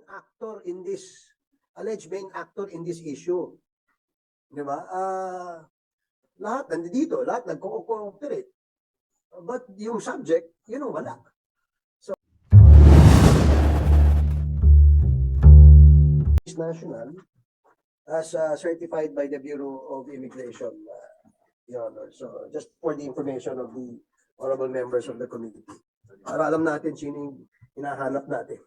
actor in this, alleged main actor in this issue. Di ba? Lahat nandito, lahat nag-cooperate. But yung subject, yun ang wala. So, national as certified by the Bureau of Immigration, Your Honor. So, just for the information of the honorable members of the committee. Para alam natin sino yung hinahanap natin.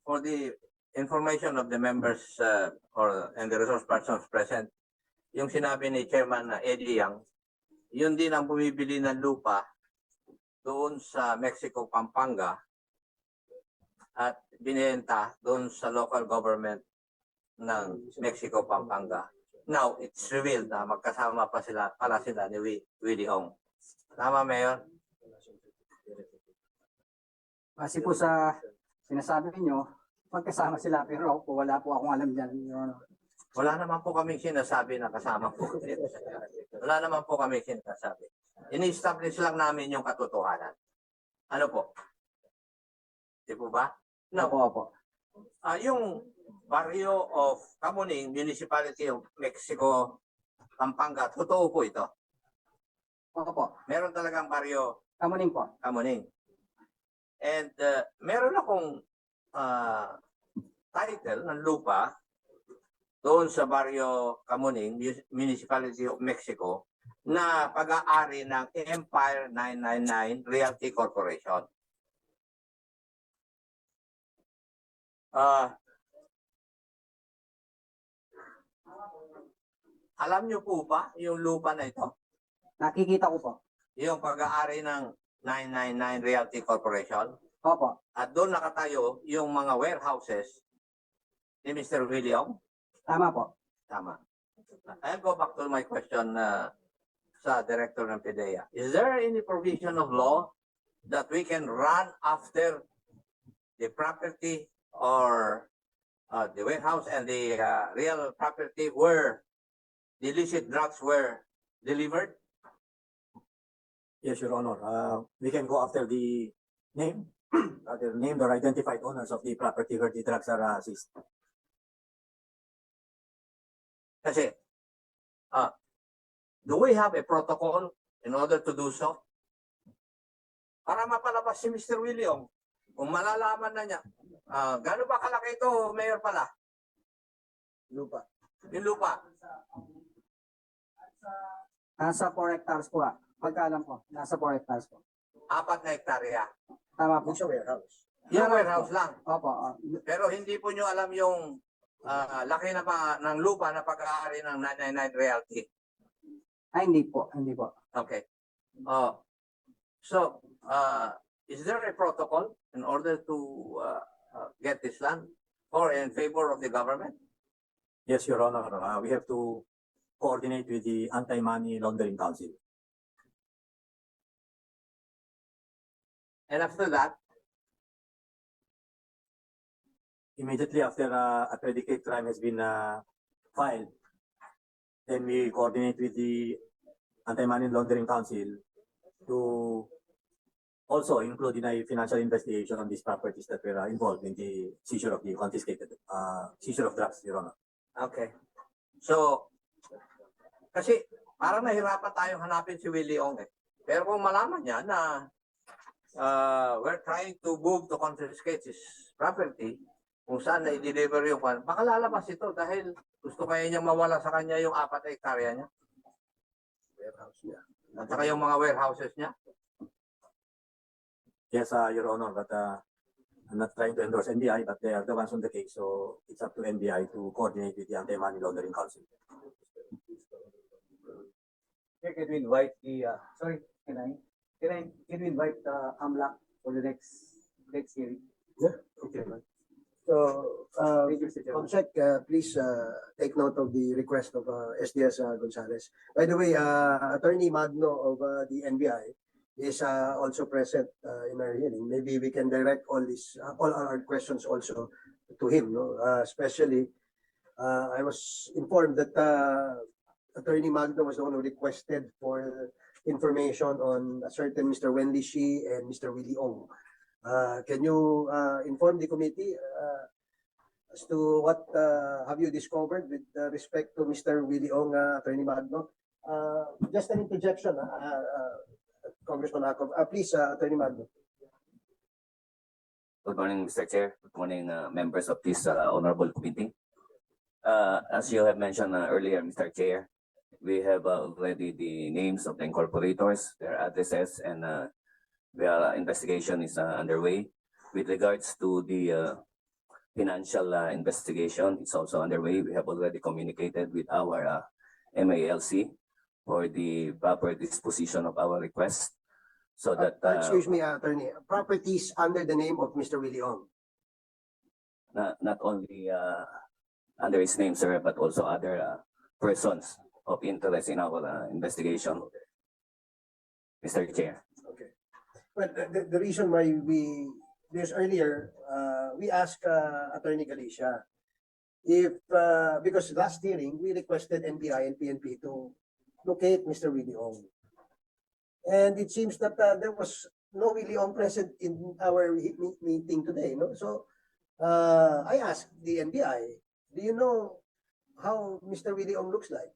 For the information of the members and the resource persons present, yung sinabi ni Chairman Eddie Yang, yun din ang bumibili ng lupa doon sa Mexico, Pampanga at binenta doon sa local government ng Mexico, Pampanga. Now, it's revealed na magkasama pa pala sila ni Willie Ong. Tama, Mayor? Kasi po sa sinasabi niyo, magkasama sila pero wala po akong alam diyan. Wala naman po kaming sinasabi na kasama po. Wala naman po kaming sinasabi. Ini-establish lang namin yung katotohanan. Ano po? Di po ba? No. Opo. Yung barrio of Camuning, Municipality of Mexico, Pampanga, totoo po ito. Opo. Meron talagang barrio Kamuning po. Camuning. And meron akong title ng lupa doon sa barrio Camuning, Municipality of Mexico, na pag-aari ng Empire 999 Realty Corporation. Alam niyo po ba yung lupa na ito? Nakikita ko po. Yung pag-aari ng 999 Realty Corporation? Opo. At doon nakatayo yung mga warehouses ni Mr. William? Tama po. Tama. I'll go back to my question sa Director ng PDEA. Is there any provision of law that we can run after the property or the warehouse and the real property where the illicit drugs were delivered? Yes, Your Honor. We can go after the name, the named or identified owners of the property where the drugs are seized. Kasi, do we have a protocol in order to do so? Para mapalabas si Mr. William, kung malalaman na niya, gano'n ba kalaki ito, Mayor pala? Lupa. Yung lupa. Nasa 4 hectares po pagkaalam ko, nasa 4 hectares po. 4 na hektarya. Tama po. Yung sa warehouse. Yung warehouse lang. Opo. Pero hindi po nyo alam yung laki na ng lupa na pag-aari ng 999 Realty. Ay, hindi po. Hindi po. Okay. So, is there a protocol in order to get this land or in favor of the government? Yes, Your Honor. We have to coordinate with the Anti-Money Laundering Council. And after that, Immediately after a predicate crime has been filed, then we coordinate with the Anti-Money Laundering Council to also include in a financial investigation on these properties that were involved in the seizure of the confiscated seizure of drugs, Your Honor. okay. So, kasi parang nahirapan tayong hanapin si Willie Ong eh. Pero kung malaman niya na we're trying to move to confiscate his property, kung saan na i-deliver yung pan, baka lalabas ito dahil gusto kaya niyang mawala sa kanya yung 4 na hektarya niya. Warehouse niya. At saka yung mga warehouses niya. Yes, Your Honor, but I'm not trying to endorse NBI, but they are the ones on the case, so it's up to NBI to coordinate with the Anti-Money Laundering Council. Can we invite the sorry, can we invite AMLAC for the next hearing? Yeah, okay. So, Comsec, please take note of the request of SDS Gonzalez. By the way, Attorney Magno of the NBI is also present in our hearing. Maybe we can direct all our questions also to him. No? Especially, I was informed that Attorney Magno was the one who requested for information on a certain Mr. Wendy Shi and Mr. Willie Ong. Can you inform the committee as to what have you discovered with respect to Mr. Willie Ong, Attorney Magno? Just an interjection, Congressman Akov. Please, Attorney Magno. Good morning, Mr. Chair. Good morning, members of this honorable committee. As you have mentioned earlier, Mr. Chair, we have already the names of the incorporators, their addresses, and the investigation is underway. With regards to the financial investigation, it's also underway. We have already communicated with our MALC for the proper disposition of our request. So that Excuse me, Attorney. Properties under the name of Mr. Willie Ong. not only under his name, sir, but also other persons of interest in our investigation, Mr. Chair. Okay. Well, the reason why because earlier, we asked Attorney Galicia if, because last hearing, we requested NBI and PNP to locate Mr. Willie Ong. And it seems that there was no Willie Ong present in our meeting today, no? So, I asked the NBI, do you know how Mr. Willie Ong looks like?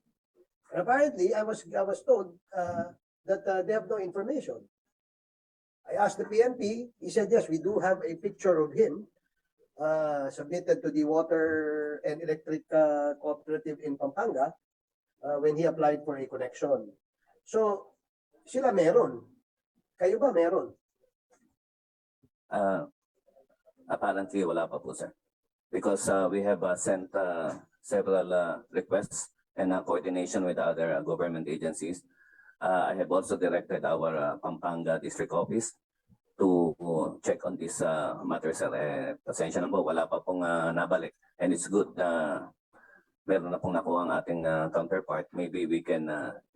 And apparently, I was told that they have no information. I asked the PNP, he said, yes, we do have a picture of him submitted to the Water and Electric Cooperative in Pampanga when he applied for a connection. So, sila meron. Kayo ba meron? Apparently, wala pa po, sir. Because we have sent several requests and coordination with other government agencies. I have also directed our Pampanga District Office to check on this matter, sir. Pasensya na po, wala pa pong nabalik. And it's good meron na pong nakuha ang ating counterpart. Maybe we can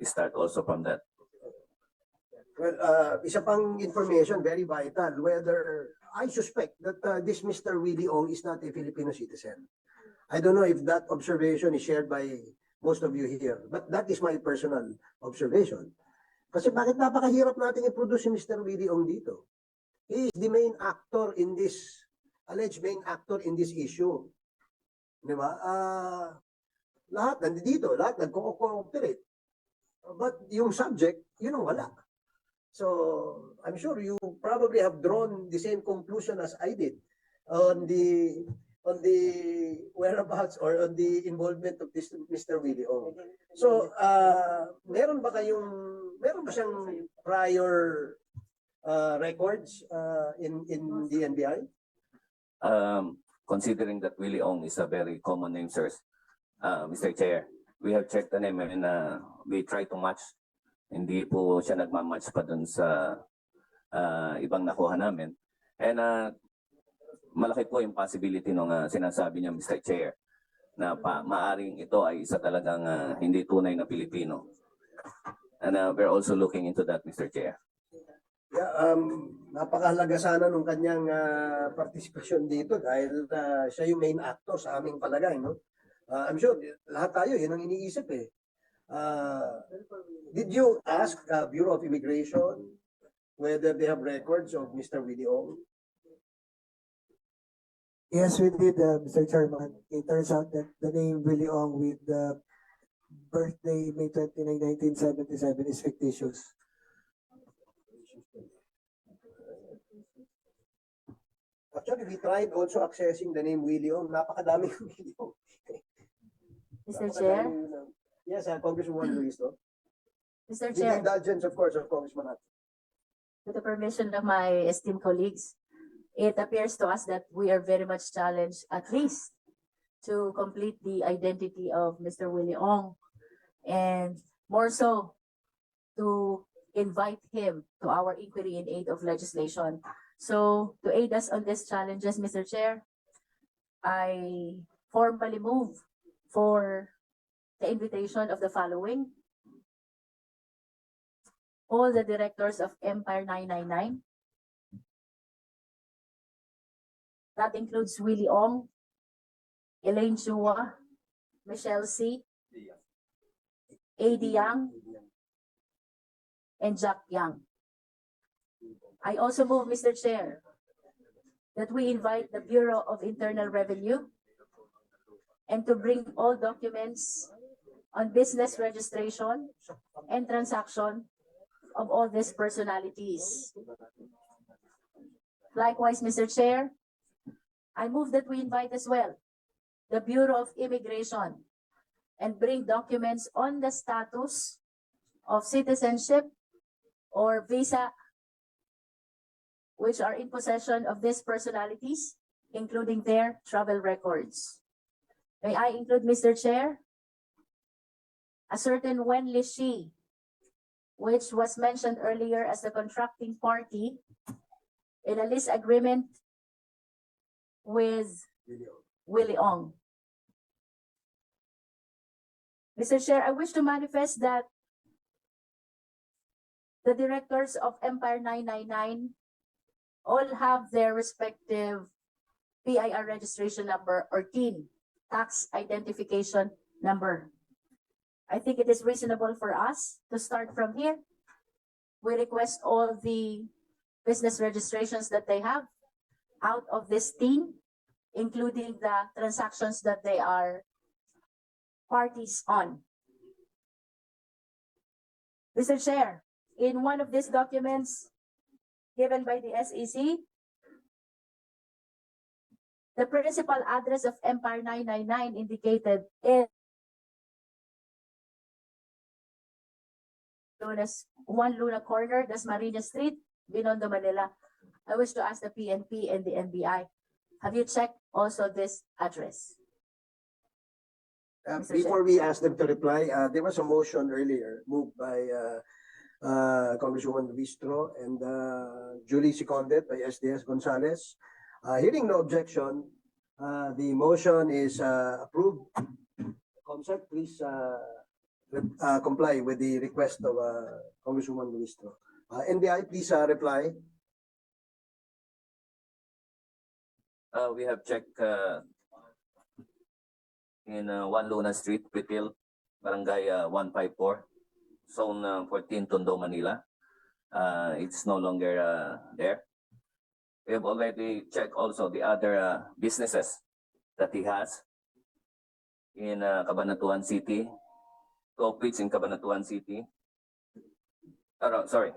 start also from that. Well, isa pang information, very vital, whether I suspect that this Mr. Willie Ong is not a Filipino citizen. I don't know if that observation is shared by most of you here, but that is my personal observation. Kasi bakit napakahirap natin i-produce si Mr. Willie Ong dito? He is the main actor in this, alleged main actor in this issue. Di ba? Lahat nandito, lahat nagko-cooperate. But yung subject, yun ang wala. So, I'm sure you probably have drawn the same conclusion as I did on the whereabouts or on the involvement of this Mr. Willie Ong. So, meron ba siyang prior records in the NBI? Considering that Willie Ong is a very common name, sir, Mr. Chair, we have checked the name and we try to match. Hindi po siya nagmamatch pa dun sa ibang nakuha namin. And malaki po yung possibility nung sinasabi niya, Mr. Chair, na maaring ito ay isa talagang hindi tunay na Pilipino. And we're also looking into that, Mr. Chair. Yeah, napakahalaga sana nung kanyang partisipasyon dito dahil siya yung main actor sa aming palagay, no? I'm sure lahat tayo yun ang iniisip eh. Did you ask Bureau of Immigration whether they have records of Mr. Willie Ong? Yes, we did, Mr. Chairman. It turns out that the name Willie Ong with the birthday May 29, 1977 is fictitious. Actually, we tried also accessing the name Willie Ong. Napakadaming Willie Ong. Mr. Chair, Yes, Congresswoman Luis, no? Mr. With the Chair, indulgence, of course, of Congressman At. with the permission of my esteemed colleagues, it appears to us that we are very much challenged at least to complete the identity of Mr. Willie Ong, and more so to invite him to our inquiry in aid of legislation. So to aid us on these challenges, Mr. Chair, I formally move for the invitation of the following: all the directors of Empire 999. That includes Willie Ong, Elaine Chua, Michelle C, A.D. Young, and Jack Yang. I also move, Mr. Chair, that we invite the Bureau of Internal Revenue and to bring all documents on business registration and transaction of all these personalities. Likewise, Mr. Chair, I move that we invite as well the Bureau of Immigration and bring documents on the status of citizenship or visa which are in possession of these personalities, including their travel records. May I include, Mr. Chair, a certain Wenli Shi, which was mentioned earlier as the contracting party in a lease agreement with Willie Ong. Mr. Chair, I wish to manifest that the directors of Empire 999 all have their respective PIR registration number or TIN, tax identification number. I think it is reasonable for us to start from here. We request all the business registrations that they have out of this TIN, including the transactions that they are parties on. Mr. Chair, in one of these documents given by the SEC, the principal address of Empire 999 indicated is 1 Luna Corner, Dasmariñas Street, Binondo, Manila. I wish to ask the PNP and the NBI, have you checked also this address? Mr. Before we ask them to reply, there was a motion earlier moved by Congresswoman Bistro and duly seconded by SDS Gonzales. Hearing no objection, the motion is approved. Comsec, please comply with the request of Congresswoman Bistro. NBI, please reply. We have checked in 1 Luna Street, Pitil, Barangay 154, Zone 14, Tondo, Manila. It's no longer there. We have already checked also the other businesses that he has in Cabanatuan City, 2 of which in Cabanatuan City. Sorry,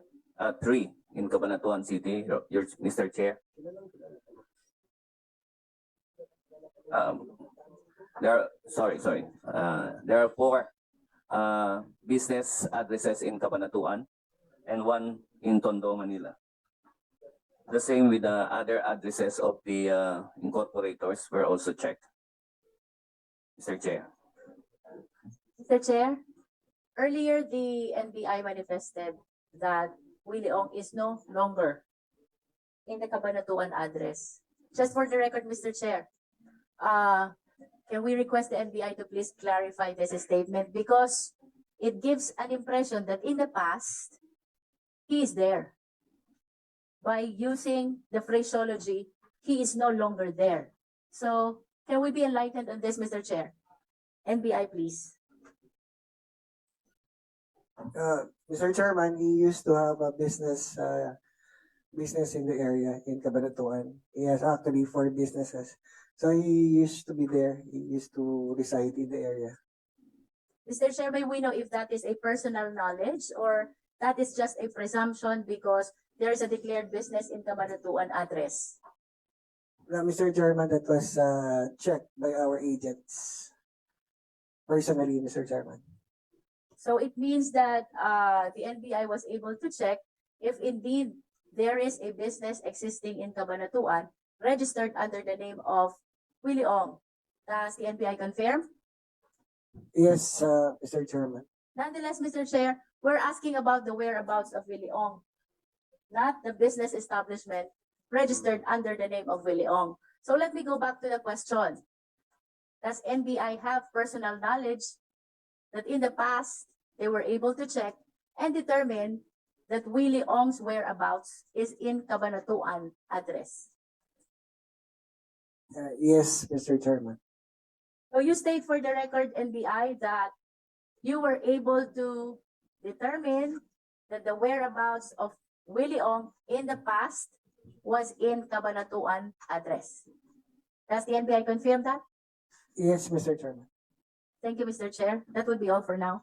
3 in Cabanatuan City, Mr. Chair. There are 4 business addresses in Cabanatuan and 1 in Tondo, Manila. The same with the other addresses of the incorporators were also checked. Mr. Chair. Mr. Chair, earlier the NBI manifested that Willie Ong is no longer in the Cabanatuan address. Just for the record, Mr. Chair, can we request the NBI to please clarify this statement, because it gives an impression that in the past, he is there. By using the phraseology, he is no longer there. So can we be enlightened on this, Mr. Chair? NBI, please. Mr. Chairman, he used to have a business in the area in Cabanatuan. He has actually 4 businesses. So he used to be there. He used to reside in the area. Mr. Chair, may we know if that is a personal knowledge or that is just a presumption because there is a declared business in Cabanatuan address? Mr. Chairman, that was checked by our agents. Personally, Mr. Chairman. So it means that the NBI was able to check if indeed there is a business existing in Cabanatuan registered under the name of Willie Ong. Does the NBI confirm? Yes, Mr. Chairman. Nonetheless, Mr. Chair, we're asking about the whereabouts of Willie Ong, not the business establishment registered under the name of Willie Ong. So let me go back to the question. Does NBI have personal knowledge that in the past they were able to check and determine that Willie Ong's whereabouts is in Cabanatuan address? Yes, Mr. Chairman. So you state for the record, NBI, that you were able to determine that the whereabouts of Willie Ong in the past was in Cabanatuan address. Does the NBI confirm that? Yes, Mr. Chairman. Thank you, Mr. Chair. That would be all for now.